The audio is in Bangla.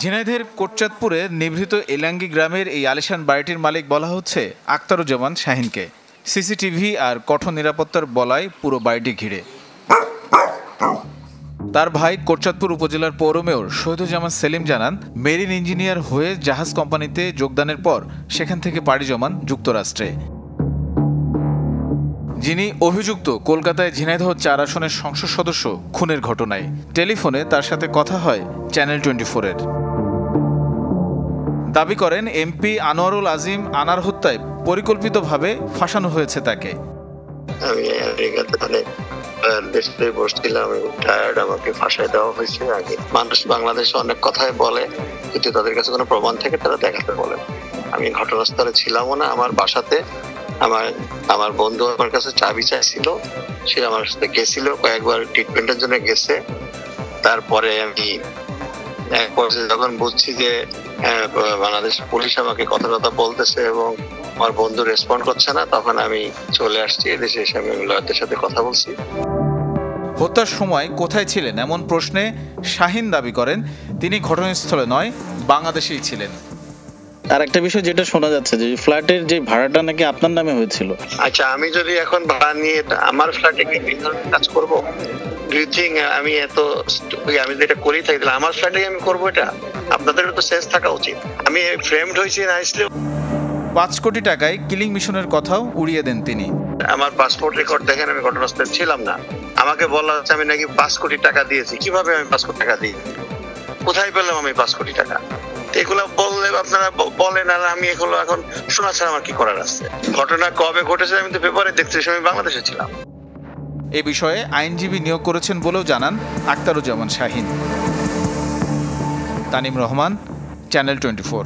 ঝিনাইদহের কোটচাঁদপুরের নিভৃত এলাঙ্গি গ্রামের এই আলিশান বাড়িটির মালিক বলা হচ্ছে আখতারুজ্জামান শাহিনকে। সিসিটিভি আর কঠোর নিরাপত্তার বলায় পুরো বাড়িটি ঘিরে। তার ভাই কোটচাঁদপুর উপজেলার পৌর মেয়র শহীদুজ্জামান সেলিম জানান, মেরিন ইঞ্জিনিয়ার হয়ে জাহাজ কোম্পানিতে যোগদানের পর সেখান থেকে পাড়ি জমান যুক্তরাষ্ট্রে। যিনি অভিযুক্ত কলকাতায় ঝিনাইদহ ৪ আসনের সংসদ সদস্য খুনের ঘটনায়। টেলিফোনে তার সাথে কথা হয় চ্যানেল 24-এর। দাবি করেন এমপি আনোয়ারুল আজিম আনার হত্যায় পরিকল্পিতভাবে ফাঁসানো হয়েছে তাকে। আমি দেশে বসছিলাম, টায়ার্ড, আমাকে ফাঁসাই দেওয়া হয়েছে। আগে মানুষ বাংলাদেশে অনেক কথাই বলে, কিন্তু তাদের কাছে কোনো প্রমাণ থেকে তারা দেখাতে বলে। আমি ঘটনাস্থলে ছিলামও না। আমার বাসাতে আমার বন্ধু আমার কাছে চাবি চাইছিল, সে আমার সাথে গেছিল, কয়েকবার ট্রিটমেন্টের জন্য গেছে। তারপরে আমি এক পর্যায়ে যখন বুঝছি যে বাংলাদেশ পুলিশ আমাকে কথা বলতেছে এবং আমার বন্ধু রেসপন্ড করছে না, তখন আমি চলে আসছি এদেশে। এসে আমি লয়ারদের সাথে কথা বলছি। হত্যার সময় কোথায় ছিলেন এমন প্রশ্নে শাহিন দাবি করেন তিনি ঘটনাস্থলে নয়, বাংলাদেশেই ছিলেন। আর একটা বিষয় যেটা শোনা যাচ্ছে যে ফ্ল্যাটের যে ভাড়াটা নাকি আপনার নামে হয়েছিল। আচ্ছা, আমি যদি এখন ভাড়া নিয়ে আমার ফ্ল্যাটে কি কাজ করবো? আমি আমি যেটা করি থাকি, আমার ফ্ল্যাটে আমি করবো এটা? আপনাদের তো সেন্স থাকা উচিত। আমি ফ্রেমড হয়েছি না আসলে 5 কোটি টাকায় কিলিং মিশনের কথাও উড়িয়ে দেন তিনি। আমার পাসপোর্ট রেকর্ড দেখেন, আমি ঘটনাস্থলে ছিলাম না। আমাকে বলা হচ্ছে আমি নাকি 5 কোটি টাকা দিয়েছি। কিভাবে আমি 5 কোটি টাকা দিই? কোথায় পেলাম আমি 5 কোটি টাকা? এগুলো বললে আপনারা বলেন, আর আমি এগুলো এখন শোনা ছাড়া আমার কি করার আছে? ঘটনা কবে ঘটেছে আমি তো পেপারে দেখছি, আমি বাংলাদেশে ছিলাম। এ বিষয়ে আইনজীবী নিয়োগ করেছেন বলেও জানান আখতারুজ্জামান শাহিন। তানিম রহমান, চ্যানেল 24।